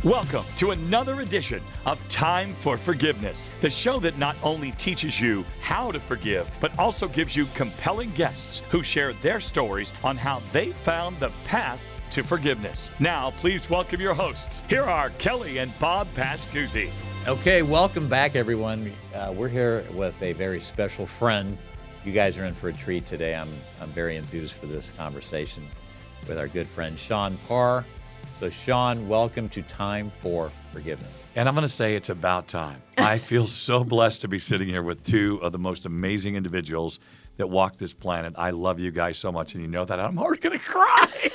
Welcome to another edition of Time for Forgiveness, the show that not only teaches you how to forgive, but also gives you compelling guests who share their stories on how they found the path to forgiveness. Now, please welcome your hosts. Here are Kelly and Bob Pascuzzi. Okay, welcome back, everyone. We're here with a very special friend. You guys are in for a treat today. I'm very enthused for this conversation with our good friend Shawn Parr. So, Shawn, welcome to Time for Forgiveness. And I'm going to say it's about time. I feel so blessed to be sitting here with two of the most amazing individuals that walk this planet. I love you guys so much, and you know that. I'm already going to cry.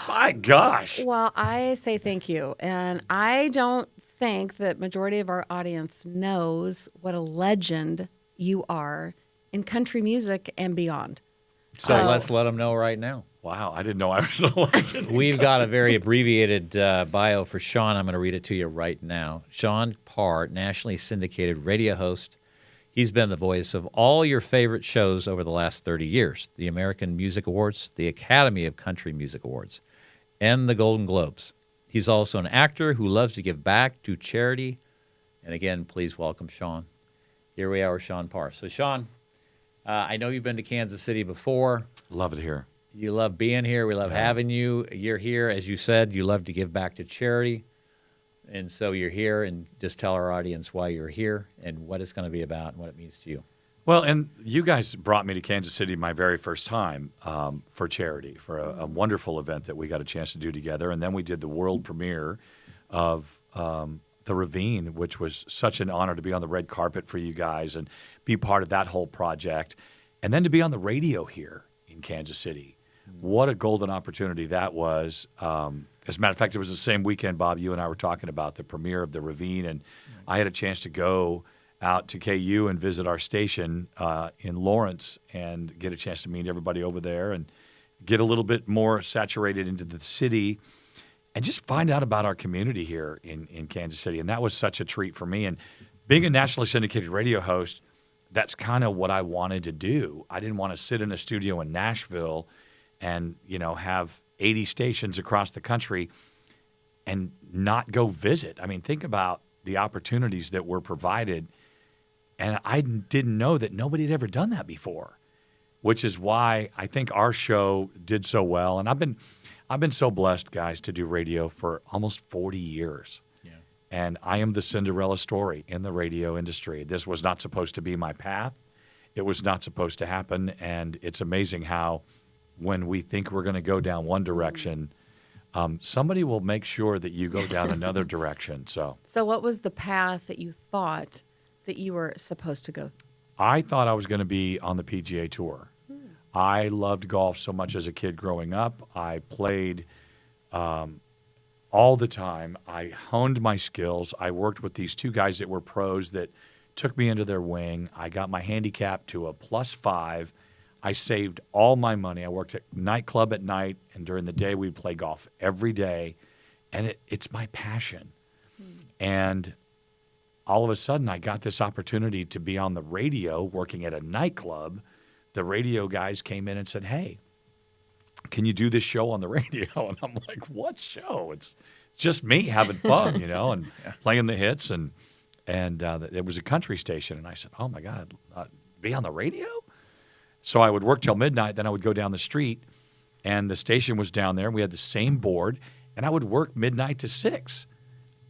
My gosh. Well, I say thank you. And I don't think that majority of our audience knows what a legend you are in country music and beyond. So let's let them know right now. Wow, I didn't know I was a legend. We've got a very abbreviated bio for Shawn. I'm going to read it to you right now. Shawn Parr, nationally syndicated radio host. He's been the voice of all your favorite shows over the last 30 years. The American Music Awards, the Academy of Country Music Awards, and the Golden Globes. He's also an actor who loves to give back to charity. And again, please welcome Shawn. Here we are with Shawn Parr. So, Shawn, I know you've been to Kansas City before. Love it here. You love being here. We love having you. You're here, as you said, you love to give back to charity. And so you're here, and just tell our audience why you're here and what it's going to be about and what it means to you. Well, and you guys brought me to Kansas City my very first time for charity, for a wonderful event that we got a chance to do together. And then we did the world premiere of The Ravine, which was such an honor to be on the red carpet for you guys and be part of that whole project. And then to be on the radio here in Kansas City. What a golden opportunity that was. As a matter of fact, it was the same weekend, Bob, you and I were talking about the premiere of The Ravine, and I had a chance to go out to KU and visit our station in Lawrence and get a chance to meet everybody over there and get a little bit more saturated into the city and just find out about our community here in Kansas City. And that was such a treat for me. And being a nationally syndicated radio host, that's kind of what I wanted to do. I didn't want to sit in a studio in Nashville and, you know, have 80 stations across the country and not go visit. I mean, think about the opportunities that were provided. And I didn't know that nobody had ever done that before, which is why I think our show did so well. And I've been so blessed, guys, to do radio for almost 40 years. Yeah. And I am the Cinderella story in the radio industry. This was not supposed to be my path. It was not supposed to happen. And it's amazing how when we think we're going to go down one direction, somebody will make sure that you go down another direction. So what was the path that you thought that you were supposed to go? I thought I was going to be on the PGA Tour. I loved golf so much as a kid growing up. I played all the time. I honed my skills. I worked with these two guys that were pros that took me under their wing. I got my handicap to a +5. I saved all my money. I worked at nightclub at night, and during the day we'd play golf every day, and it's my passion. And all of a sudden I got this opportunity to be on the radio working at a nightclub. The radio guys came in and said, "Hey, can you do this show on the radio?" And I'm like, "What show? It's just me having fun, you know, and playing the hits." And it was a country station, and I said, "Oh my God, be on the radio?" So I would work till midnight, then I would go down the street, and the station was down there, and we had the same board, and I would work midnight to 6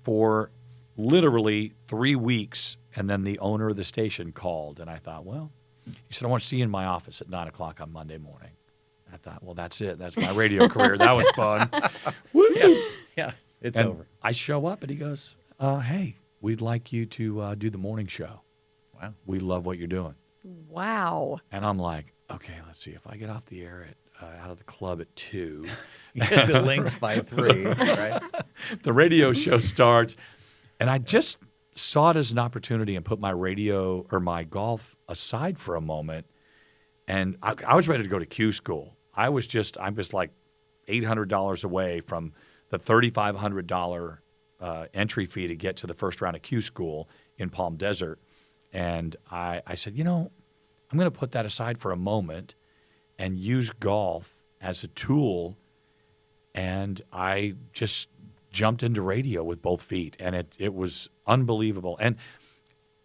for literally 3 weeks, and then the owner of the station called, and I thought, well, he said, "I want to see you in my office at 9 o'clock on Monday morning." I thought, well, that's it. That's my radio career. That was fun. Woo! Yeah, it's and over. I show up, and he goes, "Hey, we'd like you to do the morning show. Wow. We love what you're doing." Wow. And I'm like, okay, let's see. If I get off the air out of the club at 2. Get to links by 3, right? The radio show starts. And I just saw it as an opportunity and put my radio or my golf aside for a moment. And I was ready to go to Q school. I'm just like $800 away from the $3,500 entry fee to get to the first round of Q school in Palm Desert. And I said, you know, I'm going to put that aside for a moment and use golf as a tool and I just jumped into radio with both feet, and it was unbelievable. And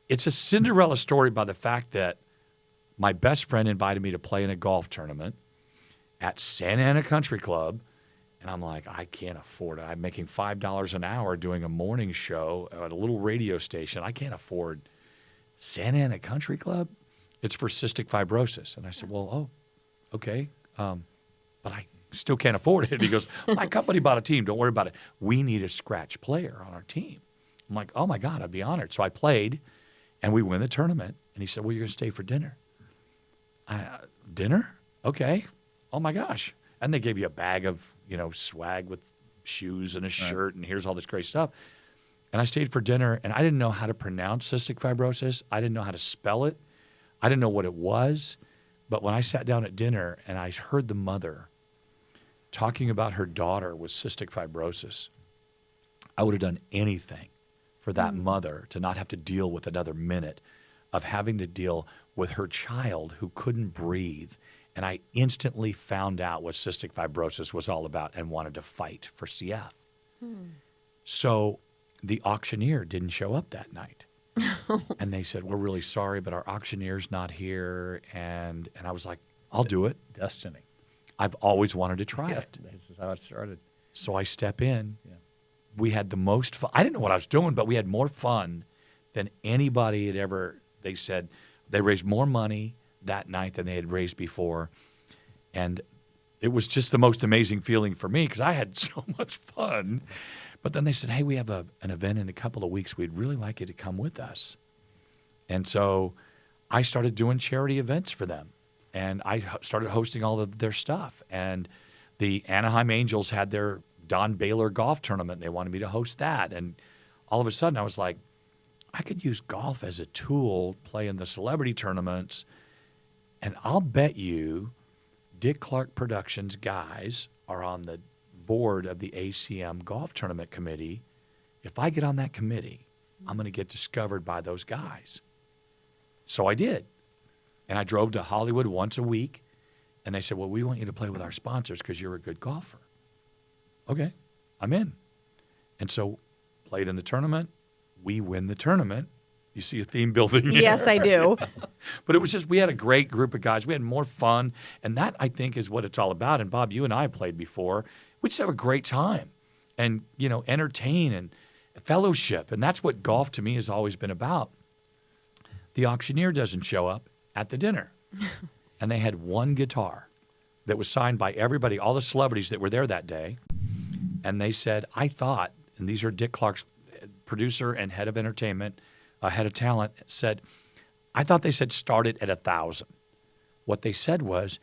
it's a Cinderella story by the fact that my best friend invited me to play in a golf tournament at Santa Ana Country Club, and I'm like, I can't afford it. I'm making $5 an hour doing a morning show at a little radio station. I can't afford Santa Ana Country Club. It's for cystic fibrosis. And I said, well, okay, but I still can't afford it. He goes, my company bought a team. Don't worry about it. We need a scratch player on our team. I'm like, oh, my God, I'd be honored. So I played, and we win the tournament. And he said, well, you're going to stay for dinner. Dinner? Okay. Oh, my gosh. And they gave you a bag of, swag with shoes and a shirt, and here's all this great stuff. And I stayed for dinner, and I didn't know how to pronounce cystic fibrosis. I didn't know how to spell it. I didn't know what it was. But when I sat down at dinner and I heard the mother talking about her daughter with cystic fibrosis, I would have done anything for that mother to not have to deal with another minute of having to deal with her child who couldn't breathe. And I instantly found out what cystic fibrosis was all about and wanted to fight for CF. So the auctioneer didn't show up that night. And they said, we're really sorry, but our auctioneer's not here. And I was like, I'll do it. Destiny. I've always wanted to try it. This is how it started. So I step in. Yeah. We had the most fun. I didn't know what I was doing, but we had more fun than anybody had ever. They said they raised more money that night than they had raised before. And it was just the most amazing feeling for me because I had so much fun. But then they said, hey, we have an event in a couple of weeks. We'd really like you to come with us. And so I started doing charity events for them. And I started hosting all of their stuff. And the Anaheim Angels had their Don Baylor golf tournament. And they wanted me to host that. And all of a sudden I was like, I could use golf as a tool, play in the celebrity tournaments. And I'll bet you Dick Clark Productions guys are on the board of the ACM golf tournament committee. If I get on that committee, I'm going to get discovered by those guys. So I did. And I drove to Hollywood once a week. And they said, well, we want you to play with our sponsors because you're a good golfer. Okay, I'm in. And so played in the tournament. We win the tournament. You see a theme building here. Yes, I do. But it was just, we had a great group of guys. We had more fun. And that, I think, is what it's all about. And, Bob, you and I played before. We just have a great time and, entertain and fellowship. And that's what golf, to me, has always been about. The auctioneer doesn't show up at the dinner. And they had one guitar that was signed by everybody, all the celebrities that were there that day. And they said, I thought, and these are Dick Clark's producer and head of entertainment, head of talent, said, I thought they said start it at 1,000. What they said was,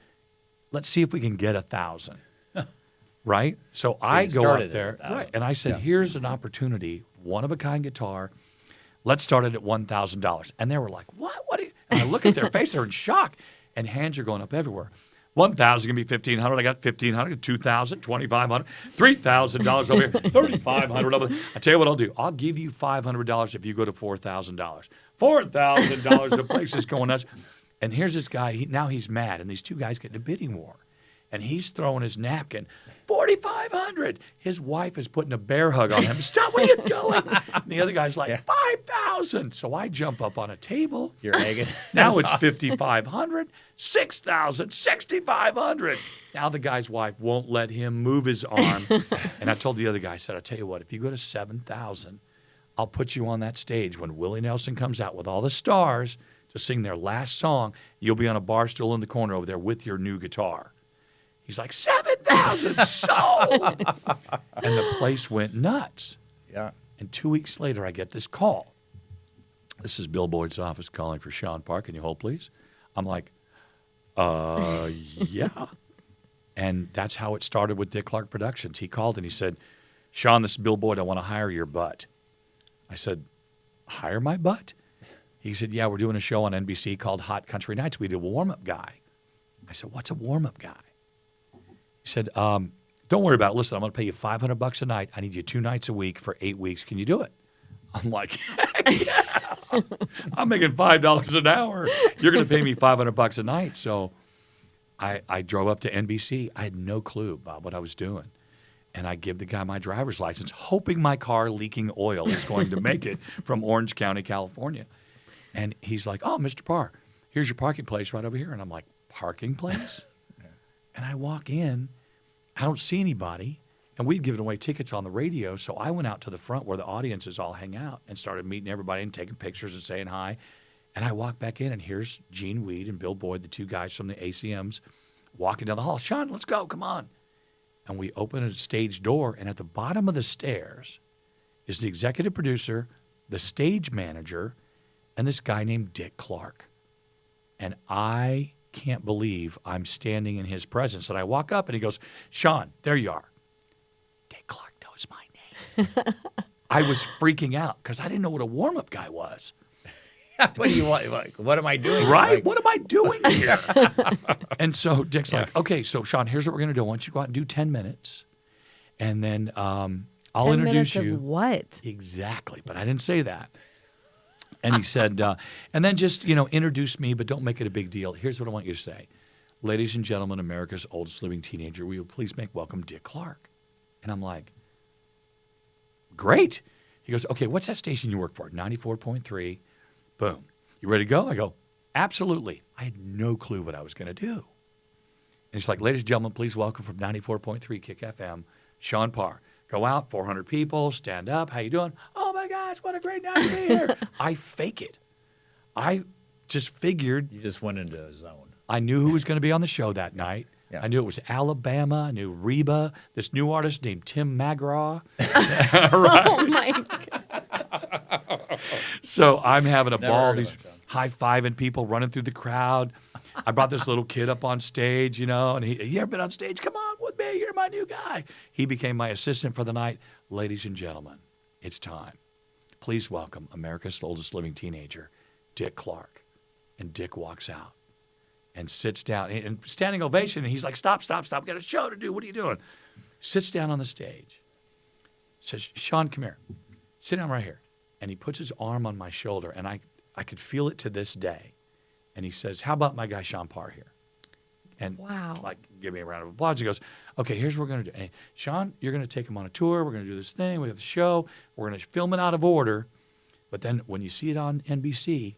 let's see if we can get 1,000. Right? So I go up there, right, and I said, here's an opportunity, one-of-a-kind guitar. Let's start it at $1,000. And they were like, what? And I look at their face, they're in shock. And hands are going up everywhere. 1,000 can be 1,500. I got 1,500, 2,000, 2,500, $3,000 over here, 3,500 over there. I tell you what I'll do. I'll give you $500 if you go to $4,000. $4,000. The place is going nuts. And here's this guy. Now he's mad, and these two guys get in a bidding war. And he's throwing his napkin, $4,500. His wife is putting a bear hug on him. Stop, what are you doing? And the other guy's like, $5,000. So I jump up on a table. You're egging. Now it's $5,500, $6,000, $6,500. Now the guy's wife won't let him move his arm. And I told the other guy, I said, I'll tell you what, if you go to $7,000, I'll put you on that stage when Willie Nelson comes out with all the stars to sing their last song. You'll be on a bar stool in the corner over there with your new guitar. He's like, 7,000 sold. And the place went nuts. Yeah. And 2 weeks later, I get this call. This is Bill Boyd's office calling for Shawn Parr. Can you hold, please? I'm like, yeah. And that's how it started with Dick Clark Productions. He called and he said, Shawn, this is Bill Boyd. I want to hire your butt. I said, hire my butt? He said, yeah, we're doing a show on NBC called Hot Country Nights. We did a warm-up guy. I said, what's a warm-up guy? He said, don't worry about it. Listen, I'm going to pay you $500 a night. I need you 2 nights a week for 8 weeks. Can you do it? I'm like, heck yeah. I'm making $5 an hour. You're going to pay me $500 a night. So I drove up to NBC. I had no clue about what I was doing. And I give the guy my driver's license, hoping my car leaking oil is going to make it from Orange County, California. And he's like, oh, Mr. Parr, here's your parking place right over here. And I'm like, parking place? And I walk in. I don't see anybody. And we'd given away tickets on the radio. So I went out to the front where the audiences all hang out and started meeting everybody and taking pictures and saying hi. And I walk back in, and here's Gene Weed and Bill Boyd, the two guys from the ACMs, walking down the hall. Shawn, let's go. Come on. And we open a stage door, and at the bottom of the stairs is the executive producer, the stage manager, and this guy named Dick Clark. And I can't believe I'm standing in his presence. And I walk up, and he goes, Shawn, there you are. Dick Clark knows my name. I was freaking out because I didn't know what a warm-up guy was. What do you want? What am I doing? Right? Like, what am I doing here? And so Dick's like, okay, so Shawn, here's what we're going to do. I want you to go out and do 10 minutes. And then I'll 10 introduce minutes you. of what? Exactly. But I didn't say that. And he said, and then just, introduce me, but don't make it a big deal. Here's what I want you to say. Ladies and gentlemen, America's oldest living teenager, will you please make welcome Dick Clark? And I'm like, great. He goes, okay, what's that station you work for? 94.3. Boom. You ready to go? I go, absolutely. I had no clue what I was going to do. And he's like, ladies and gentlemen, please welcome from 94.3 Kick FM, Shawn Parr. Go out, 400 people, stand up. How you doing? Oh, my gosh, what a great night to be here. I fake it. I just figured. You just went into a zone. I knew who was going to be on the show that night. Yeah. I knew it was Alabama. I knew Reba, this new artist named Tim McGraw. Oh, my God. So I'm having a Never ball, heard of these him, John. high-fiving people running through the crowd. I brought this little kid up on stage, and you ever been on stage? Come on with me. You're my new guy. He became my assistant for the night. Ladies and gentlemen, it's time. Please welcome America's oldest living teenager, Dick Clark. And Dick walks out and sits down. And standing ovation, and he's like, stop. I've got a show to do. What are you doing? Sits down on the stage. Says, Shawn, come here. Sit down right here. And he puts his arm on my shoulder, and I could feel it to this day. And he says, how about my guy Shawn Parr here? And Wow. give me a round of applause. He goes, okay, here's what we're going to do. And Shawn, you're going to take him on a tour. We're going to do this thing. We have the show. We're going to film it out of order. But then when you see it on NBC,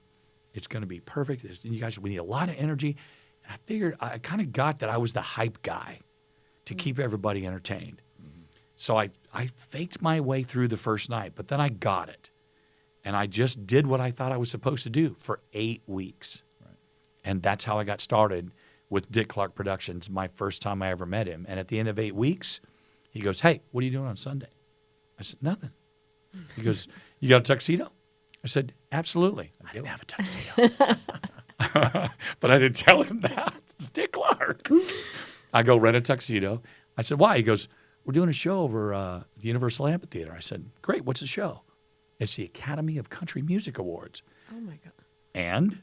it's going to be perfect. And you guys, we need a lot of energy. And I figured, I kind of got that I was the hype guy to keep everybody entertained. Mm-hmm. So I faked my way through the first night, but then I got it. And I just did what I thought I was supposed to do for 8 weeks. Right. And that's how I got started with Dick Clark Productions, my first time I ever met him. And at the end of 8 weeks, he goes, hey, what are you doing on Sunday? I said, nothing. He goes, you got a tuxedo? I said, absolutely. I didn't have a tuxedo. But I didn't tell him that. It's Dick Clark. I go rent a tuxedo. I said, why? He goes, we're doing a show over the Universal Amphitheater. I said, great, what's the show? It's the Academy of Country Music Awards. Oh, my God. And,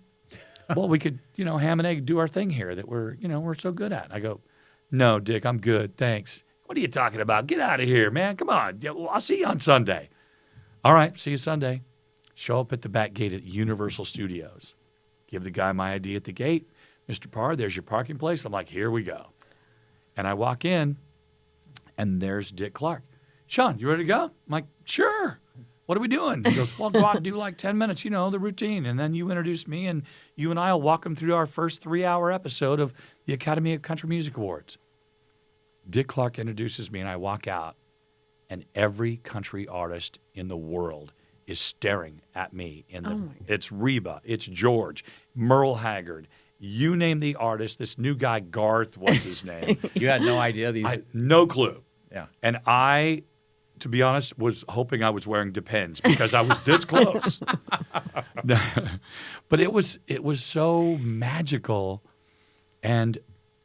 well, we could, ham and egg do our thing here that we're so good at. I go, no, Dick, I'm good. Thanks. What are you talking about? Get out of here, man. Come on. Yeah, well, I'll see you on Sunday. All right, see you Sunday. Show up at the back gate at Universal Studios. Give the guy my ID at the gate. Mr. Parr, there's your parking place. I'm like, here we go. And I walk in, and there's Dick Clark. Shawn, you ready to go? I'm like, sure. What are we doing? He goes, well, go out and do like 10 minutes, the routine. And then you introduce me, and you and I will walk them through our first 3-hour episode of the Academy of Country Music Awards. Dick Clark introduces me, and I walk out, and every country artist in the world is staring at me. It's Reba, it's George, Merle Haggard. You name the artist, this new guy, Garth, what's his name? You had no idea these. No clue. Yeah. And I, to be honest, was hoping I was wearing Depends because I was this close. But it was so magical. And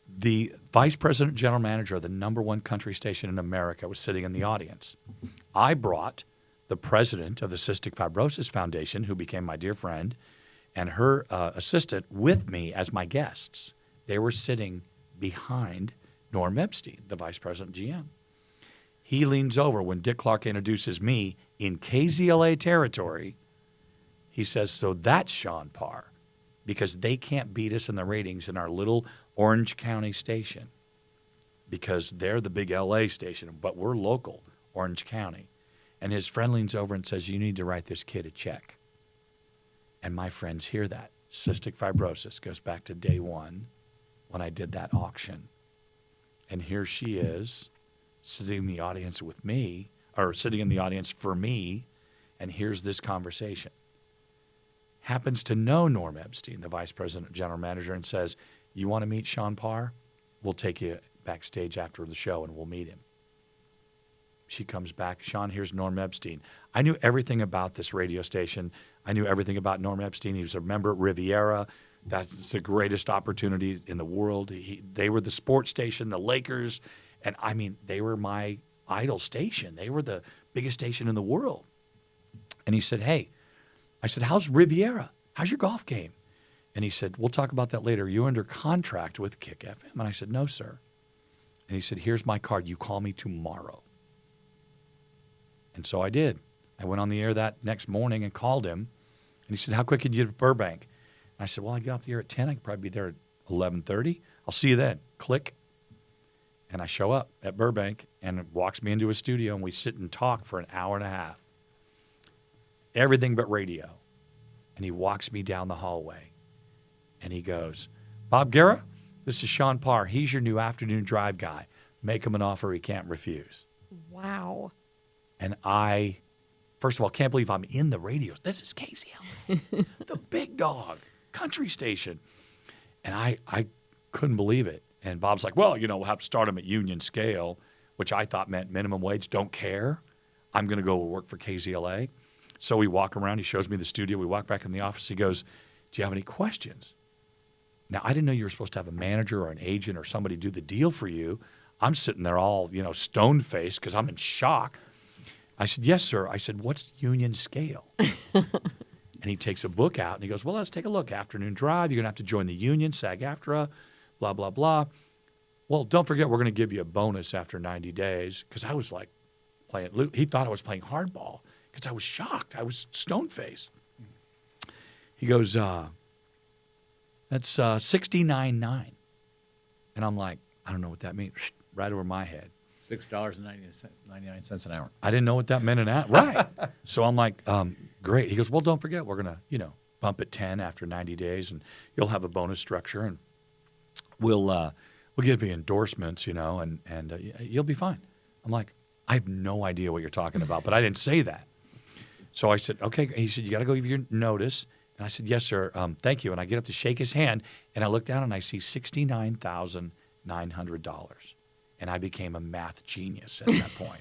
the vice president, general manager of the #1 country station in America was sitting in the audience. I brought the president of the Cystic Fibrosis Foundation, who became my dear friend, and her assistant with me as my guests. They were sitting behind Norm Epstein, the vice president GM. He leans over when Dick Clark introduces me in KZLA territory. He says, so that's Shawn Parr, because they can't beat us in the ratings in our little Orange County station because they're the big LA station, but we're local, Orange County. And his friend leans over and says, you need to write this kid a check. And my friends hear that. Cystic fibrosis goes back to day one when I did that auction. And here she is sitting in the audience with me, or sitting in the audience for me, and here's this conversation. Happens to know Norm Epstein, the vice president, general manager, and says, you want to meet Shawn Parr? We'll take you backstage after the show and we'll meet him. She comes back, Shawn, here's Norm Epstein. I knew everything about this radio station. I knew everything about Norm Epstein. He was a member at Riviera. That's the greatest opportunity in the world. They were the sports station, the Lakers, and I mean, they were my idol station. They were the biggest station in the world. And he said, hey, I said, how's Riviera? How's your golf game? And he said, we'll talk about that later. You're under contract with Kick FM. And I said, no, sir. And he said, here's my card. You call me tomorrow. And so I did. I went on the air that next morning and called him. And he said, how quick can you get to Burbank? And I said, well, I get off the air at 10. I can probably be there at 11:30. I'll see you then. Click. And I show up at Burbank, and it walks me into a studio, and we sit and talk for an hour and a half. Everything but radio. And he walks me down the hallway, and he goes, Bob Guerra, this is Shawn Parr. He's your new afternoon drive guy. Make him an offer he can't refuse. Wow. And I, first of all, can't believe I'm in the radio. This is KZLA, the big dog, country station. And I couldn't believe it. And Bob's like, well, we'll have to start him at union scale, which I thought meant minimum wage. Don't care. I'm going to go work for KZLA. So we walk around. He shows me the studio. We walk back in the office. He goes, do you have any questions? Now, I didn't know you were supposed to have a manager or an agent or somebody do the deal for you. I'm sitting there all, stone-faced because I'm in shock. I said, yes, sir. I said, what's union scale? And he takes a book out, and he goes, well, let's take a look. Afternoon drive. You're going to have to join the union, SAG-AFTRA, blah, blah, blah. Well, don't forget we're going to give you a bonus after 90 days because I was like playing. He thought I was playing hardball because I was shocked. I was stone-faced. He goes, that's $69.9. And I'm like, I don't know what that means. Right over my head. $6.99 an hour. I didn't know what that meant an hour. Right. So I'm like, great. He goes, well, don't forget, we're going to, bump at 10 after 90 days, and you'll have a bonus structure, and we'll give you endorsements, and you'll be fine. I'm like, I have no idea what you're talking about, but I didn't say that. So I said, okay. He said, you got to go give your notice. And I said, yes, sir. Thank you. And I get up to shake his hand, and I look down, and I see $69,900. And I became a math genius at that point.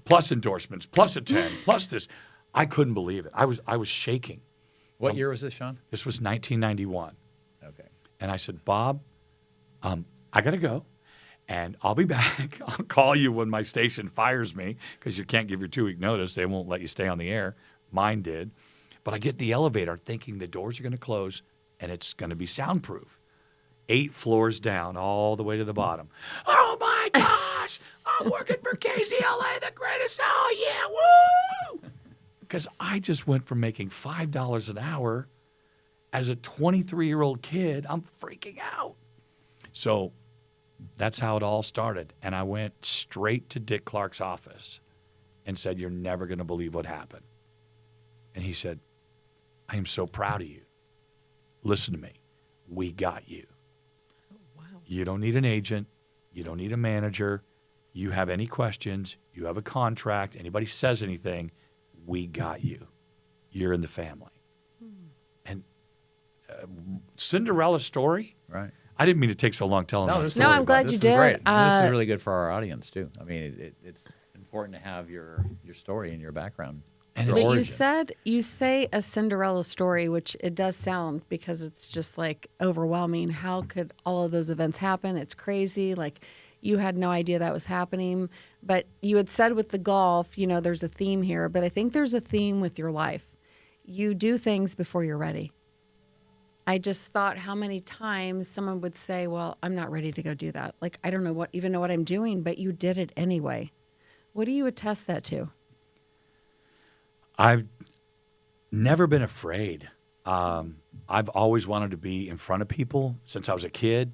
Plus endorsements, plus a 10, plus this. I couldn't believe it. I was shaking. What year was this, Shawn? This was 1991. Okay. And I said, Bob, I got to go, and I'll be back. I'll call you when my station fires me because you can't give your 2-week notice. They won't let you stay on the air. Mine did. But I get in the elevator thinking the doors are going to close and it's going to be soundproof. 8 floors down, all the way to the bottom. Oh, my gosh! I'm working for KZLA, the greatest. Oh, yeah, woo! Because I just went from making $5 an hour as a 23-year-old kid. I'm freaking out. So that's how it all started. And I went straight to Dick Clark's office and said, you're never going to believe what happened. And he said, I am so proud of you. Listen to me. We got you. Oh, wow. You don't need an agent. You don't need a manager. You have any questions. You have a contract. Anybody says anything, we got you. You're in the family. And Cinderella story. Right. I didn't mean to take so long telling that this story. No, I'm glad this you is did. Great. This is really good for our audience too. I mean, it's important to have your story and your background. And your it's- But origin. you say a Cinderella story, which it does sound because it's just like overwhelming. How could all of those events happen? It's crazy. Like you had no idea that was happening. But you had said with the golf, there's a theme here, but I think there's a theme with your life. You do things before you're ready. I just thought how many times someone would say, well, I'm not ready to go do that. Like, I don't know even know what I'm doing, but you did it anyway. What do you attest that to? I've never been afraid. I've always wanted to be in front of people since I was a kid.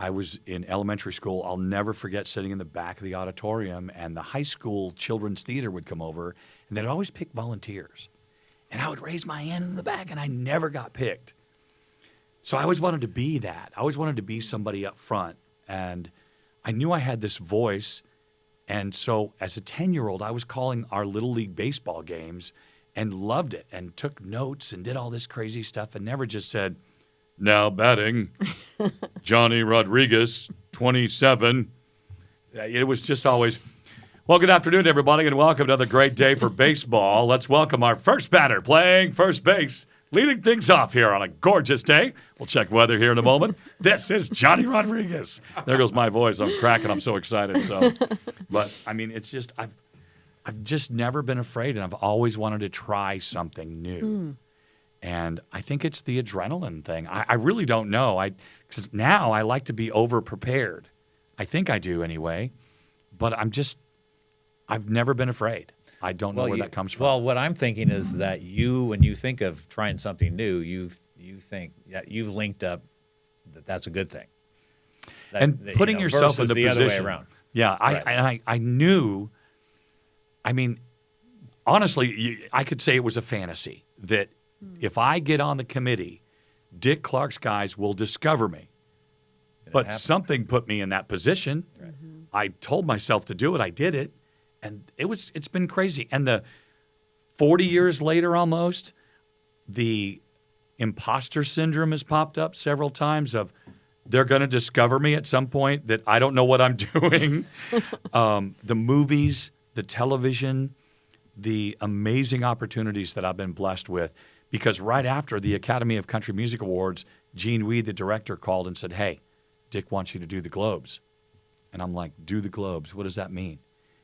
I was in elementary school. I'll never forget sitting in the back of the auditorium, and the high school children's theater would come over, and they'd always pick volunteers. And I would raise my hand in the back, and I never got picked. So I always wanted to be that. I always wanted to be somebody up front. And I knew I had this voice. And so as a 10-year-old, I was calling our Little League baseball games and loved it and took notes and did all this crazy stuff and never just said, now batting, Johnny Rodriguez, 27. It was just always, well, good afternoon, everybody, and welcome to another great day for baseball. Let's welcome our first batter playing first base, leading things off here on a gorgeous day. We'll check weather here in a moment. This is Johnny Rodriguez. There goes my voice. I'm cracking. I'm so excited. But I mean, it's just I've just never been afraid, and I've always wanted to try something new. And I think it's the adrenaline thing. I really don't know. Because now I like to be over prepared. I think I do anyway. But I've never been afraid. I don't know where that comes from. Well, what I'm thinking is that when you think of trying something new, you think that you've linked up that's a good thing. Putting yourself in the other way position. around. Yeah, Right. I knew. I mean, honestly, I could say it was a fantasy that if I get on the committee, Dick Clark's guys will discover me. But something put me in that position. Right. I told myself to do it. I did it. And it's been crazy. And the 40 years later almost, the imposter syndrome has popped up several times of they're going to discover me at some point that I don't know what I'm doing. The movies, the television, the amazing opportunities that I've been blessed with. Because right after the Academy of Country Music Awards, Gene Weed, the director, called and said, hey, Dick wants you to do the Globes. And I'm like, do the Globes? What does that mean?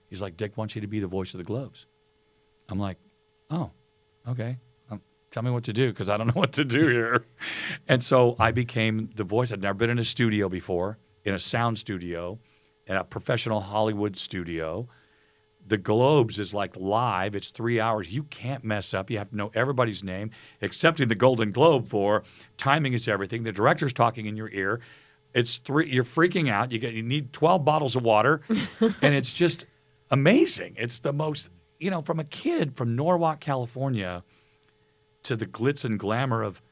He's like, Dick wants you to be the voice of the Globes. I'm like, oh, okay. Tell me what to do because I don't know what to do here. And so I became the voice. I'd never been in a studio before, in a sound studio, in a professional Hollywood studio. The Globes is like live. It's 3 hours. You can't mess up. You have to know everybody's name, excepting the Golden Globe for timing is everything. The director's talking in your ear. It's you're freaking out. You need 12 bottles of water, and it's just amazing. It's the most, from a kid from Norwalk, California, to the glitz and glamour of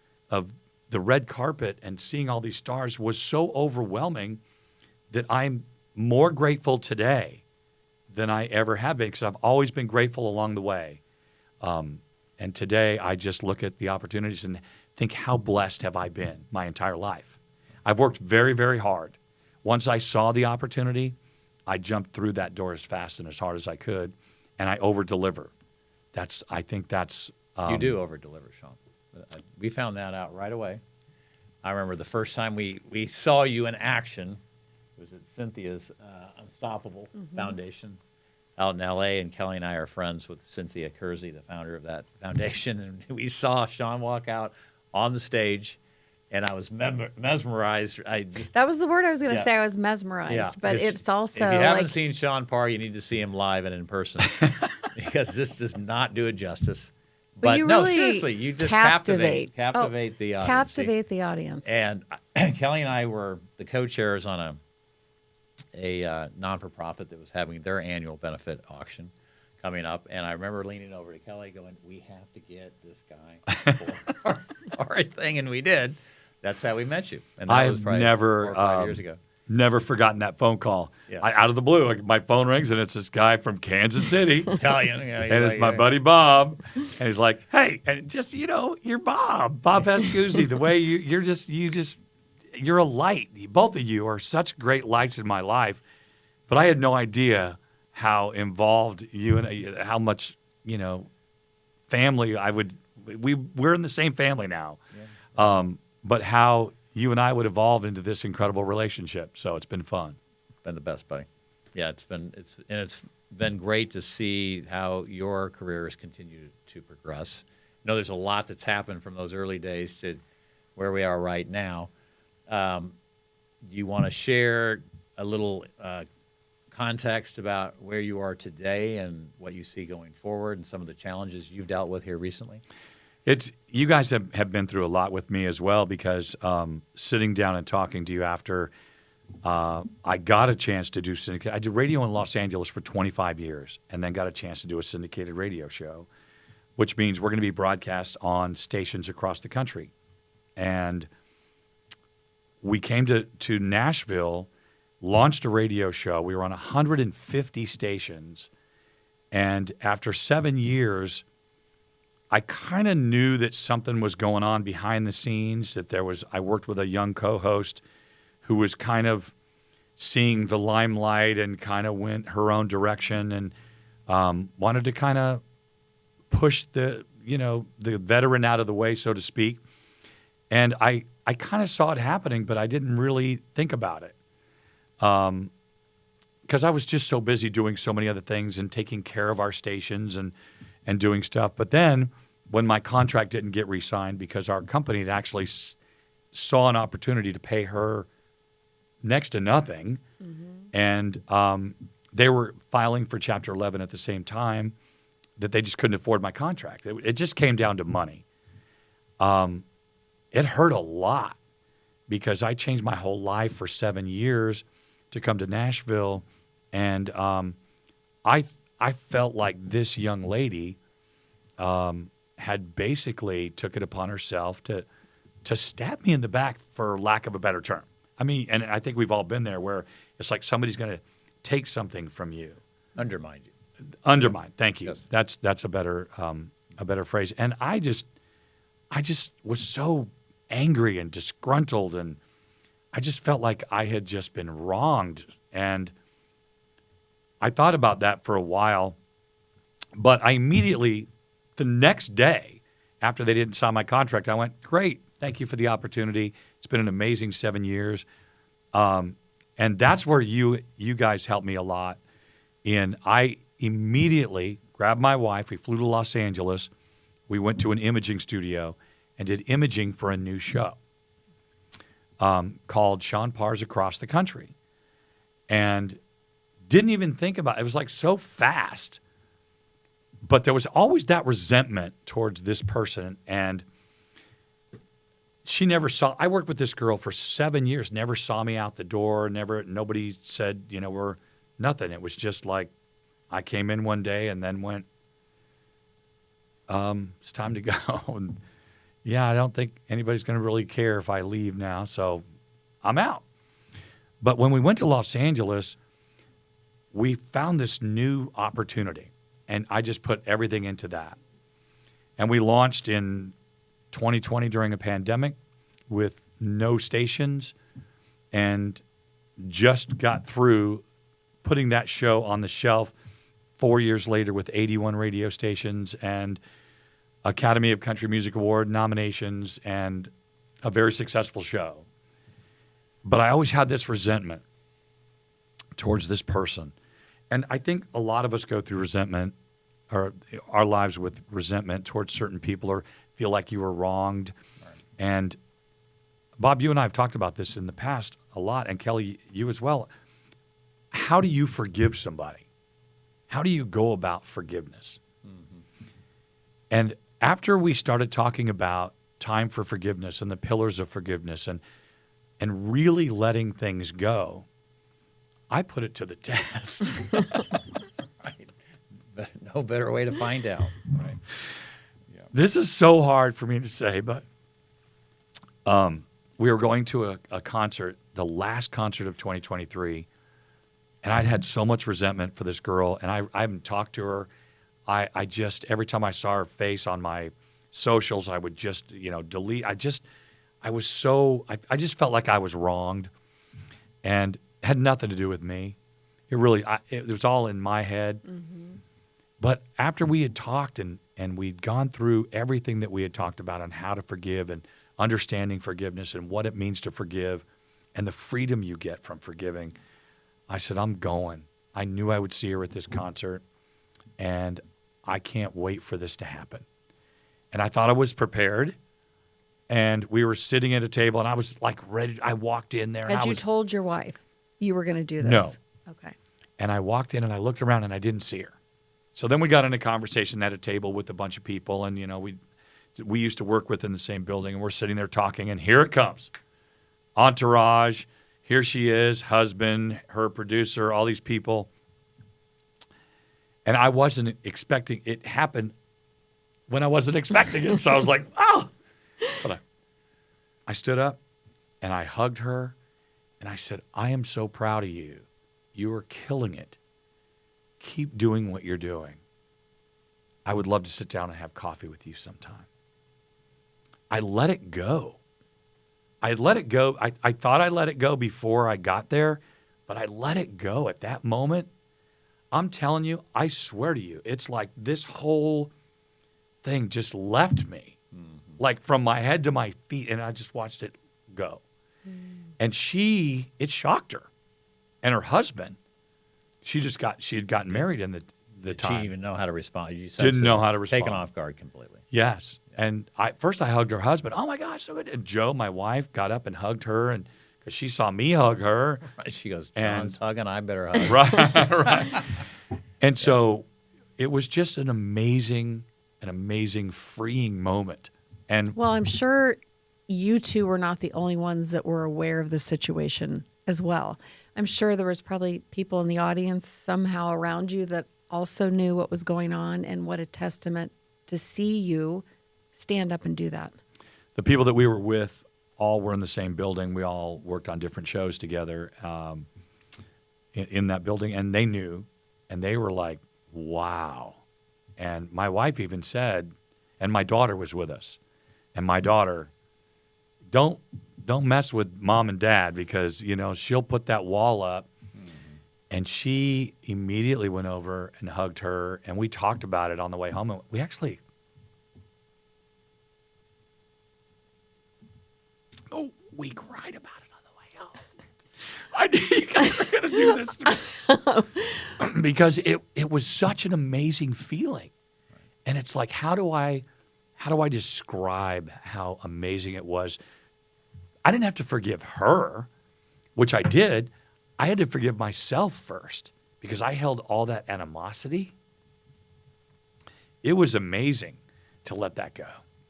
the red carpet and seeing all these stars was so overwhelming that I'm more grateful today than I ever have been because I've always been grateful along the way. And today I just look at the opportunities and think, how blessed have I been my entire life? I've worked very, very hard. Once I saw the opportunity, I jumped through that door as fast and as hard as I could, and I over-deliver. I think that's... you do over-deliver, Shawn. We found that out right away. I remember the first time we saw you in action, it was at Cynthia's Unstoppable Foundation out in L.A., and Kelly and I are friends with Cynthia Kersey, the founder of that foundation, and we saw Shawn walk out on the stage, and I was mesmerized. That was the word I was going to say. I was mesmerized, but it's also if you haven't seen Shawn Parr, you need to see him live and in person because this does not do it justice. But you no, really seriously, you just captivate the audience. Captivate the audience. And Kelly and I were the co-chairs on a non-for-profit that was having their annual benefit auction coming up. And I remember leaning over to Kelly going, we have to get this guy for our thing. And we did. That's how we met you. And that was probably 4 or 5 years ago. Never forgotten that phone call. Yeah. Out of the blue, my phone rings, and it's this guy from Kansas City. Italian. And it's my buddy Bob. And he's like, hey, and just, you're Bob Pascuzzi. The way you're a light. Both of you are such great lights in my life. But I had no idea how involved you and how much, family we're in the same family now. Yeah. But how you and I would evolve into this incredible relationship. So it's been fun. Been the best, buddy. Yeah, it's been great to see how your career has continued to progress. There's a lot that's happened from those early days to where we are right now. Do you want to share a little context about where you are today and what you see going forward and some of the challenges you've dealt with here recently? You guys have been through a lot with me as well because sitting down and talking to you after I got a chance to do syndicated. I did radio in Los Angeles for 25 years and then got a chance to do a syndicated radio show, which means we're going to be broadcast on stations across the country. And we came to Nashville, launched a radio show. We were on 150 stations. And after 7 years, I kind of knew that something was going on behind the scenes, that I worked with a young co-host who was kind of seeing the limelight and kind of went her own direction and wanted to kind of push the veteran out of the way, so to speak. And I kind of saw it happening, but I didn't really think about it because I was just so busy doing so many other things and taking care of our stations and doing stuff. But then when my contract didn't get re-signed because our company had actually saw an opportunity to pay her next to nothing, and they were filing for Chapter 11 at the same time, that they just couldn't afford my contract. It just came down to money. It hurt a lot because I changed my whole life for 7 years to come to Nashville, and I felt like this young lady had basically took it upon herself to stab me in the back, for lack of a better term. I mean, and I think we've all been there where it's like somebody's going to take something from you. Undermine you. Undermine. Thank you. Yes. That's a better phrase. And I just was so angry and disgruntled, and I just felt like I had just been wronged. And I thought about that for a while, but I immediately, the next day after they didn't sign my contract, I went, great, thank you for the opportunity. It's been an amazing 7 years. And that's where you guys helped me a lot. I immediately grabbed my wife. We flew to Los Angeles. We went to an imaging studio and did imaging for a new show called Shawn Parr's Across the Country. And didn't even think about it. It was like so fast. But there was always that resentment towards this person. And she never saw, I worked with this girl for 7 years, never saw me out the door, nobody said, we're nothing. It was just like, I came in one day and then went, it's time to go. And I don't think anybody's going to really care if I leave now, so I'm out. But when we went to Los Angeles, we found this new opportunity, and I just put everything into that. And we launched in 2020 during a pandemic with no stations, and just got through putting that show on the shelf 4 years later with 81 radio stations and Academy of Country Music Award nominations and a very successful show. But I always had this resentment towards this person. And I think a lot of us go through resentment, or our lives with resentment towards certain people, or feel like you were wronged. Right. And Bob, you and I have talked about this in the past a lot, and Kelly, you as well. How do you forgive somebody? How do you go about forgiveness? Mm-hmm. And after we started talking about time for forgiveness and the pillars of forgiveness and really letting things go, I put it to the test. Right. No better way to find out. Right. Yeah. This is so hard for me to say, but we were going to a concert, the last concert of 2023, and I'd had so much resentment for this girl, and I haven't talked to her. I just, every time I saw her face on my socials, I would just, delete. I just felt like I was wronged, and it had nothing to do with me. It was all in my head. Mm-hmm. But after we had talked and we'd gone through everything that we had talked about on how to forgive and understanding forgiveness and what it means to forgive and the freedom you get from forgiving, I said, I'm going. I knew I would see her at this concert, and I can't wait for this to happen. And I thought I was prepared, and we were sitting at a table, and I was like ready. I walked in there. Had you told your wife you were going to do this? No. Okay. And I walked in, and I looked around, and I didn't see her. So then we got in a conversation at a table with a bunch of people, and, we used to work within the same building, and we're sitting there talking, and here it comes. Entourage. here she is, husband, her producer, all these people. And I wasn't expecting it happened when I wasn't expecting it. So I was like, oh. But I stood up and I hugged her and I said, I am so proud of you. You are killing it. Keep doing what you're doing. I would love to sit down and have coffee with you sometime. I let it go. I let it go. I thought I let it go before I got there, but I let it go at that moment. I'm telling you, I swear to you, it's like this whole thing just left me, like from my head to my feet, and I just watched it go. And it shocked her. And her husband, she had gotten married in the time. She didn't even know how to respond. You Didn't know how to respond. Taken off guard completely. Yes. And first I hugged her husband. Oh, my gosh, so good. And Joe, my wife, got up and hugged her, and because she saw me hug her. Right. She goes, John's hugging, I better hug. Right. And so it was just an amazing freeing moment. And Well, I'm sure you two were not the only ones that were aware of the situation as well. I'm sure there was probably people in the audience somehow around you that also knew what was going on, and what a testament to see you stand up and do that. the people that we were with all were in the same building. We all worked on different shows together in that building, and they knew, and they were like, wow. And my wife even said, and my daughter was with us, and my daughter, don't mess with mom and dad, because, you know, she'll put that wall up. And she immediately went over and hugged her, and we talked about it on the way home. And we actually, we cried about it on the way home. I knew you guys were going to do this to me. Because it was such an amazing feeling. And it's like, how do I describe how amazing it was? I didn't have to forgive her, which I did. I had to forgive myself first, because I held all that animosity. It was amazing to let that go.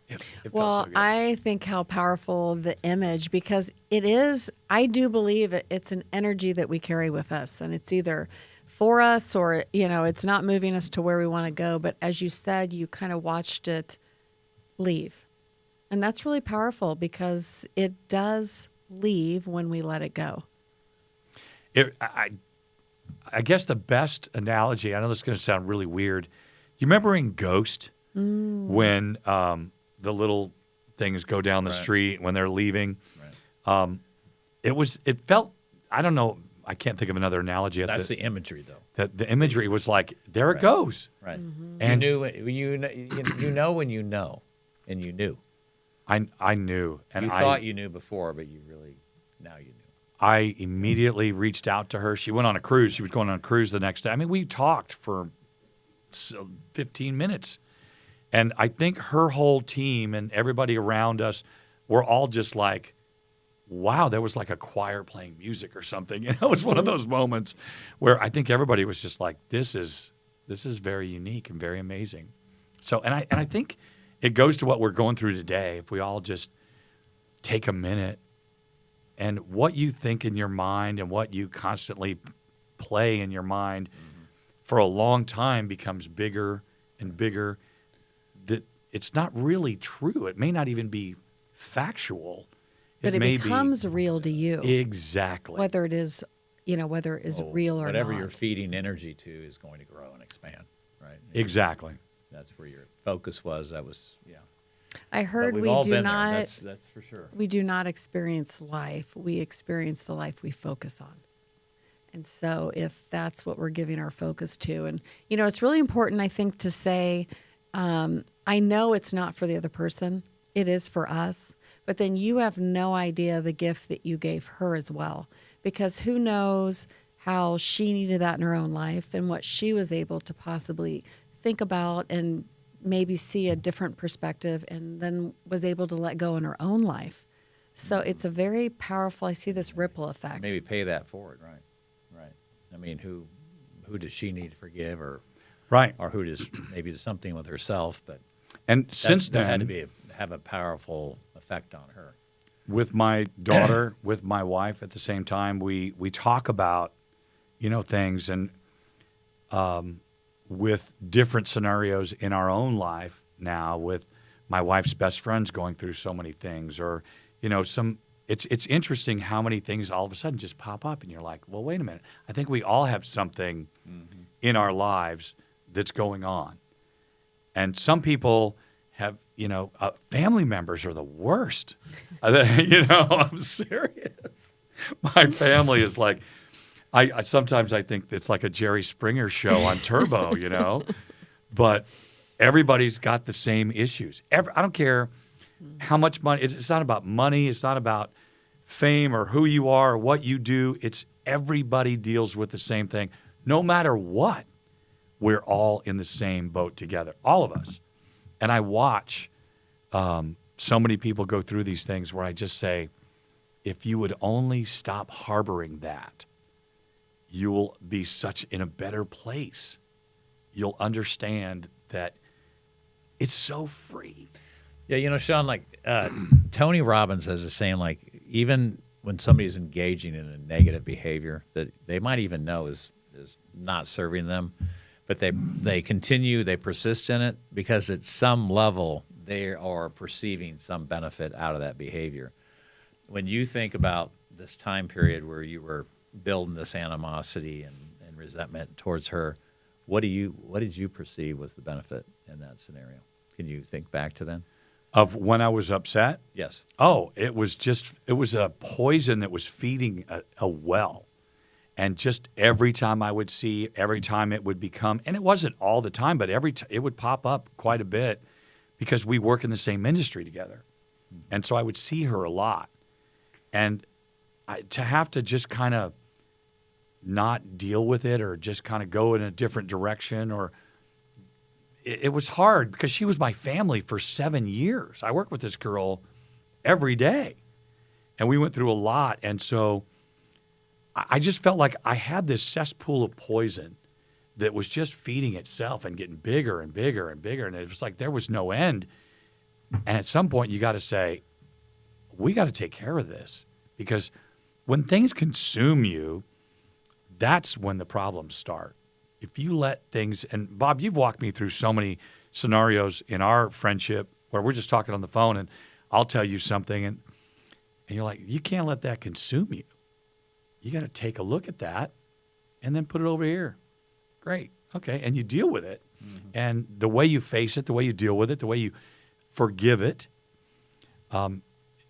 It felt so good. I think how powerful the image, because it is, I do believe it's an energy that we carry with us, and it's either for us or, you know, it's not moving us to where we want to go. But as you said, you kind of watched it leave. And that's really powerful, because it does leave when we let it go. I guess the best analogy, I know this is going to sound really weird. You remember in Ghost when the little things go down the street when they're leaving? Right. It felt, I don't know, I can't think of another analogy. That's the imagery, though. The imagery was like, there it goes. Right. Mm-hmm. And you know when you know, and you knew. I knew. And you thought you knew before, but now you knew. I immediately reached out to her. She went on a cruise. She was going on a cruise the next day. I mean, we talked for 15 minutes. And I think her whole team and everybody around us were all just like, wow, there was like a choir playing music or something. You know, it was one of those moments where I think everybody was just like, this is very unique and very amazing. So, and I think it goes to what we're going through today. If we all just take a minute, and what you think in your mind and what you constantly play in your mind for a long time becomes bigger and bigger. That it's not really true. It may not even be factual. But it becomes real to you. Exactly. Whether it is, real or whatever not. you're feeding energy to is going to grow and expand, right? Exactly. That's where your focus was. That was, yeah. I heard we've we all do been not. there. That's for sure. We do not experience life. We experience the life we focus on. And so if that's what we're giving our focus to, and, it's really important, I think, to say, I know it's not for the other person. It is for us. But then you have no idea the gift that you gave her as well, because who knows how she needed that in her own life and what she was able to possibly think about and maybe see a different perspective, and then was able to let go in her own life. So it's a very powerful, I see this ripple effect. Maybe pay that forward, right? Right. I mean, who does she need to forgive, or right, or who does maybe something with herself? But and since then, that had to have a powerful effect on her. with my daughter, with my wife at the same time, we talk about, things and with different scenarios in our own life now with my wife's best friends going through so many things or, it's interesting how many things all of a sudden just pop up and you're like, well, wait a minute. I think we all have something in our lives that's going on. And some people have, family members are the worst. I'm serious. My family is like, I sometimes I think it's like a Jerry Springer show on Turbo, but everybody's got the same issues. I don't care how much money. It's not about money. It's not about fame or who you are or what you do. It's everybody deals with the same thing. No matter what, we're all in the same boat together, all of us. And I watch so many people go through these things where I just say, if you would only stop harboring that, you will be in a better place. You'll understand that it's so free. Yeah, Shawn, like Tony Robbins has a saying, like, even when somebody's engaging in a negative behavior that they might even know is not serving them, but they continue, they persist in it because at some level they are perceiving some benefit out of that behavior. When you think about this time period where you were building this animosity and resentment towards her, what did you perceive was the benefit in that scenario? Can you think back to then? Of when I was upset? Yes. Oh, it was a poison that was feeding a well. And just every time I would see, every time it would become, and it wasn't all the time, but it would pop up quite a bit because we work in the same industry together. And so I would see her a lot. And to have to just kind of not deal with it or just kind of go in a different direction or it was hard because she was my family for 7 years. I worked with this girl every day and we went through a lot. And so I just felt like I had this cesspool of poison that was just feeding itself and getting bigger and bigger and bigger. And it was like there was no end. And at some point you got to say, we got to take care of this because when things consume you, that's when the problems start. If you let things, and Bob, you've walked me through so many scenarios in our friendship where we're just talking on the phone and I'll tell you something and you're like, you can't let that consume you. You got to take a look at that and then put it over here. Great. Okay. And you deal with it. Mm-hmm. And the way you face it, the way you deal with it, the way you forgive it,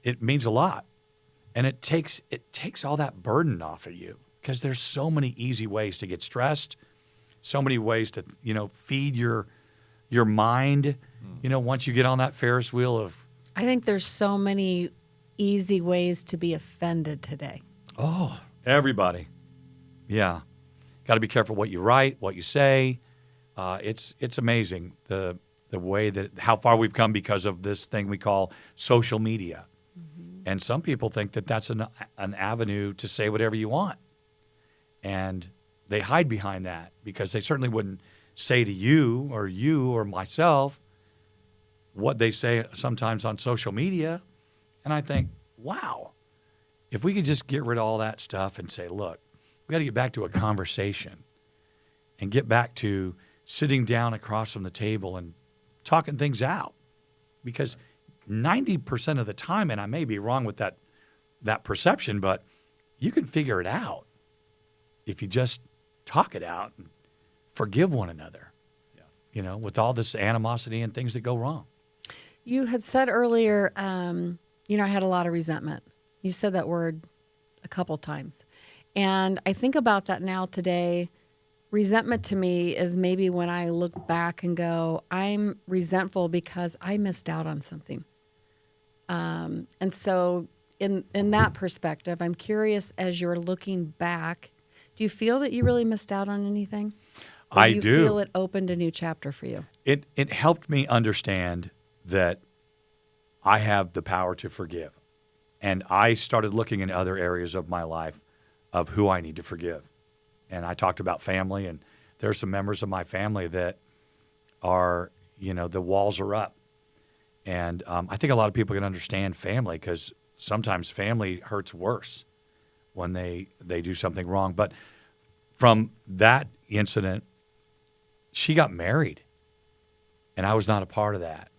it means a lot. And it takes all that burden off of you because there's so many easy ways to get stressed, so many ways to, feed your mind, once you get on that Ferris wheel of. I think there's so many easy ways to be offended today. Oh, everybody. Yeah. Got to be careful what you write, what you say. It's amazing the way how far we've come because of this thing we call social media. Mm-hmm. And some people think that that's an avenue to say whatever you want. And they hide behind that because they certainly wouldn't say to you or myself what they say sometimes on social media. And I think, wow, if we could just get rid of all that stuff and say, look, we got to get back to a conversation and get back to sitting down across from the table and talking things out. Because 90% of the time, and I may be wrong with that perception, but you can figure it out if you just talk it out and forgive one another, with all this animosity and things that go wrong. You had said earlier, I had a lot of resentment. You said that word a couple times. And I think about that now today. Resentment to me is maybe when I look back and go, I'm resentful because I missed out on something. And so in that perspective, I'm curious as you're looking back, do you feel that you really missed out on anything? Or I do. Do. You feel it opened a new chapter for you? It helped me understand that I have the power to forgive. And I started looking in other areas of my life of who I need to forgive. And I talked about family, and there are some members of my family that are, the walls are up. And I think a lot of people can understand family because sometimes family hurts worse when they do something wrong. But from that incident, she got married, and I was not a part of that.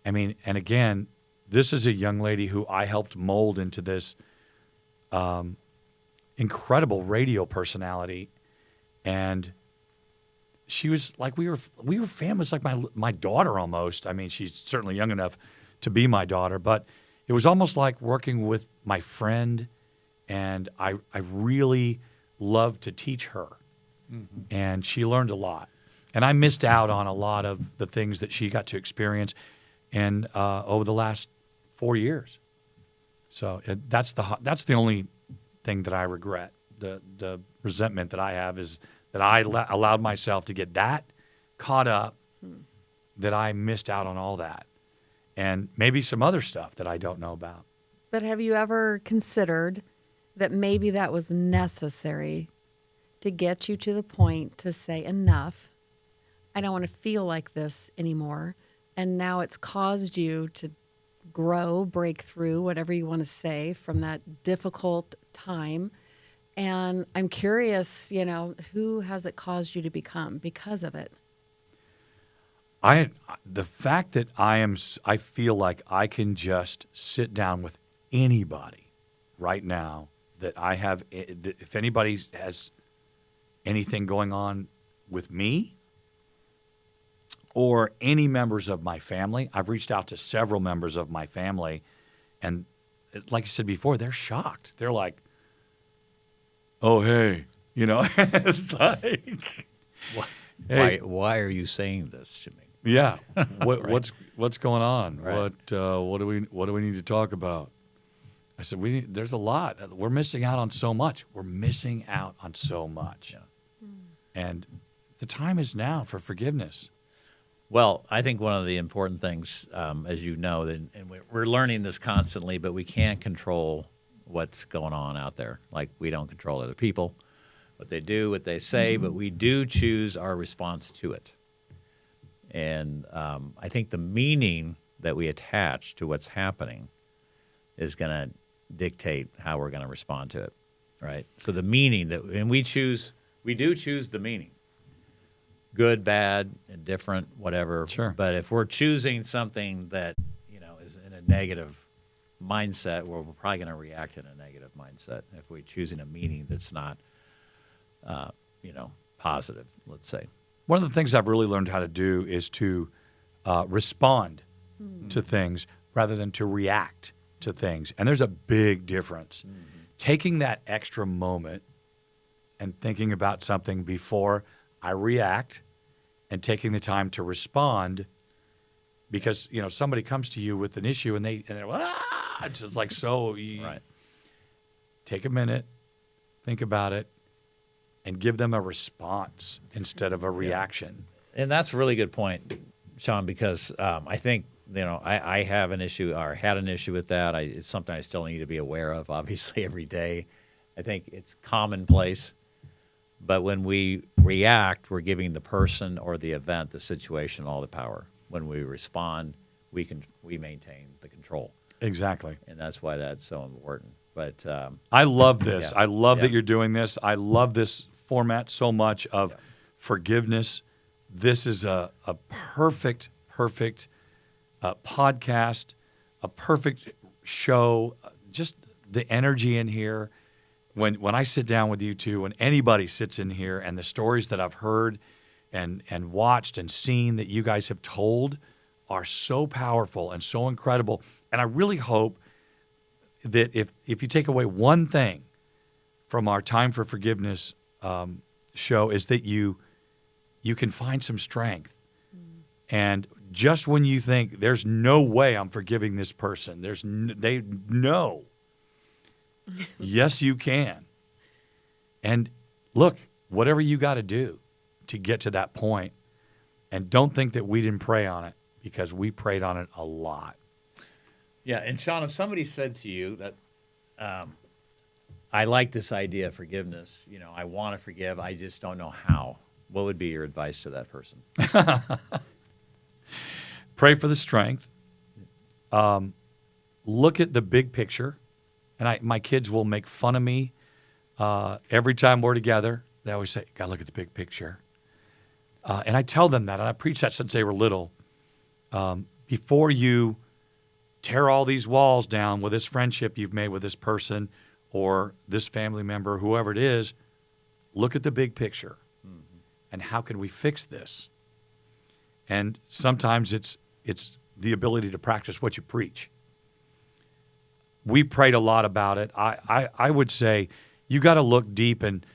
I mean, and again, this is a young lady who I helped mold into this incredible radio personality, and she was like, we were family. It's like my daughter almost. I mean, she's certainly young enough to be my daughter, but it was almost like working with my friend, and I really loved to teach her, and she learned a lot. And I missed out on a lot of the things that she got to experience, and over the last 4 years. So that's the only thing that I regret. The resentment that I have is that I allowed myself to get that caught up, that I missed out on all that, and maybe some other stuff that I don't know about. But have you ever considered that maybe that was necessary to get you to the point to say, enough, I don't want to feel like this anymore, and now it's caused you to grow, break through, whatever you want to say, from that difficult time? And I'm curious, who has it caused you to become because of it? The fact that I feel like I can just sit down with anybody right now that I have, if anybody has anything going on with me or any members of my family. I've reached out to several members of my family, and like I said before, they're shocked. They're like, oh, hey, it's like, hey, why are you saying this to me? yeah, Right. what's going on? Right. What do we need to talk about? I said, there's a lot. We're missing out on so much. Yeah. And the time is now for forgiveness. Well, I think one of the important things, as you know, and we're learning this constantly, but we can't control what's going on out there. Like, we don't control other people, what they do, what they say, but we do choose our response to it. And I think the meaning that we attach to what's happening is going to dictate how we're going to respond to it, right? So the meaning and we do choose the meaning. Good, bad, indifferent, whatever. Sure. But if we're choosing something that, is in a negative mindset, well, we're probably going to react in a negative mindset. If we're choosing a meaning that's not, positive, let's say. One of the things I've really learned how to do is to respond to things rather than to react to things. And there's a big difference. Taking that extra moment and thinking about something before I react, and taking the time to respond, because somebody comes to you with an issue and they're it's just like, so Right. Take a minute, think about it, and give them a response instead of a reaction. And that's a really good point, Shawn, because I think, I have an issue or had an issue with that. It's something I still need to be aware of, obviously, every day. I think it's commonplace. But when we react, we're giving the person or the event, the situation, all the power. When we respond, we maintain the control. Exactly. And that's why that's so important. But I love this. Yeah. I love that Yeah. you're doing this. I love this format so much of forgiveness. This is a perfect podcast, a perfect show. Just the energy in here. When I sit down with you two, when anybody sits in here, and the stories that I've heard and watched and seen that you guys have told are so powerful and so incredible. And I really hope that if you take away one thing from our Time for Forgiveness show, is that you can find some strength. And just when you think there's no way I'm forgiving this person, they know. Yes, you can. And look, whatever you got to do to get to that point, and don't think that we didn't pray on it, because we prayed on it a lot. yeah, and Shawn, if somebody said to you that I like this idea of forgiveness, I want to forgive, I just don't know how, what would be your advice to that person? Pray for the strength. look at the big picture. And my kids will make fun of me every time we're together. They always say, "Gotta look at the big picture." And I tell them that, and I preach that since they were little. Before you tear all these walls down with this friendship you've made with this person or this family member, whoever it is, look at the big picture. And how can we fix this? And sometimes it's the ability to practice what you preach. We prayed a lot about it. I would say you got to look deep and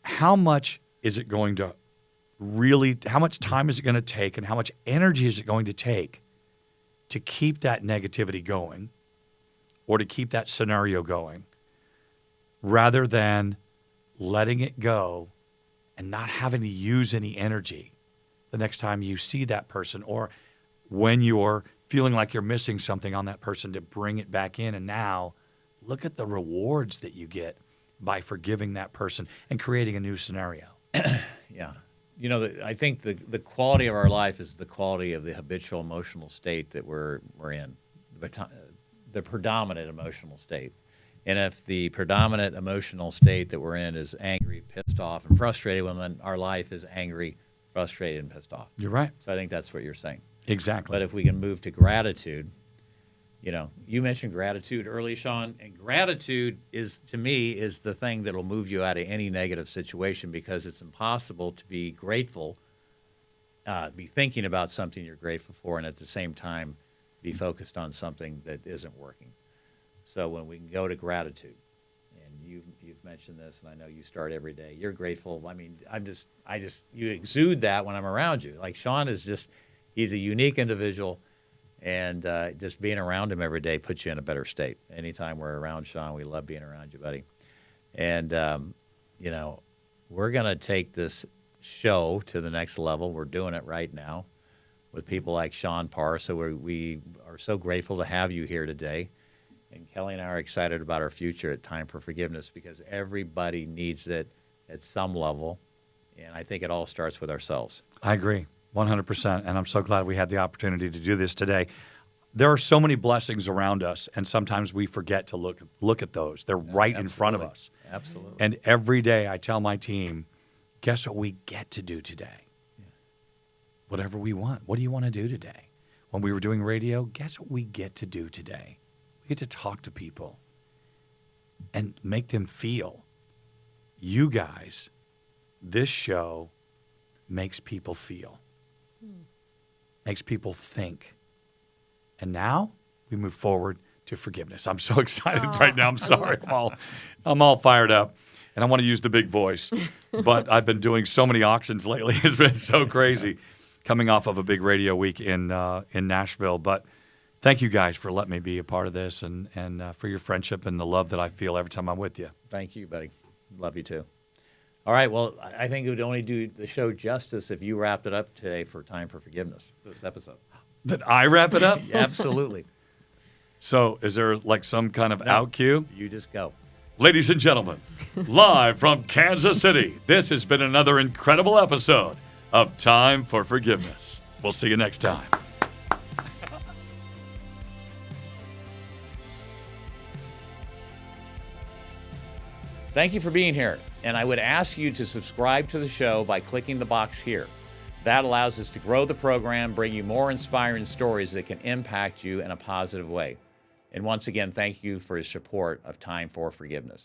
how much is it going to really, how much time is it going to take and how much energy is it going to take to keep that negativity going or to keep that scenario going rather than letting it go and not having to use any energy the next time you see that person or when you're feeling like you're missing something on that person to bring it back in. And now look at the rewards that you get by forgiving that person and creating a new scenario. Yeah. You know, I think the quality of our life is the quality of the habitual emotional state that we're in, the predominant emotional state. And if the predominant emotional state that we're in is angry, pissed off, and frustrated, well, then our life is angry, frustrated, and pissed off. You're right. So I think that's what you're saying. Exactly. But if we can move to gratitude, you know, you mentioned gratitude early, Shawn, and gratitude is, to me, is the thing that'll move you out of any negative situation because it's impossible to be grateful, be thinking about something you're grateful for, and at the same time be focused on something that isn't working. So when we can go to gratitude, and you've mentioned this, and I know you start every day. You're grateful. I mean, you exude that when I'm around you. Like Shawn is just, he's a unique individual, and just being around him every day puts you in a better state. Anytime we're around Shawn, we love being around you, buddy. And you know, we're gonna take this show to the next level. We're doing it right now with people like Shawn Parr. So we are so grateful to have you here today. And Kelly and I are excited about our future at Time for Forgiveness because everybody needs it at some level. And I think it all starts with ourselves. I agree 100%. And I'm so glad we had the opportunity to do this today. There are so many blessings around us, and sometimes we forget to look at those. They're right in front of us. Absolutely. And every day I tell my team, guess what we get to do today? Yeah. Whatever we want. What do you want to do today? When we were doing radio, guess what we get to do today? We get to talk to people and make them feel. You guys, this show makes people feel, makes people think. And now we move forward to forgiveness. I'm so excited right now. I'm sorry. I'm all fired up. And I want to use the big voice. But I've been doing so many auctions lately. It's been so crazy coming off of a big radio week in Nashville. But thank you guys for letting me be a part of this and for your friendship and the love that I feel every time I'm with you. Thank you, buddy. Love you too. All right. Well, I think it would only do the show justice if you wrapped it up today for Time for Forgiveness, this episode. That I wrap it up? Absolutely. So is there like some kind of out cue? You just go. Ladies and gentlemen, live from Kansas City, this has been another incredible episode of Time for Forgiveness. We'll see you next time. Thank you for being here, and I would ask you to subscribe to the show by clicking the box here. That allows us to grow the program, bring you more inspiring stories that can impact you in a positive way. And once again, thank you for your support of Time for Forgiveness.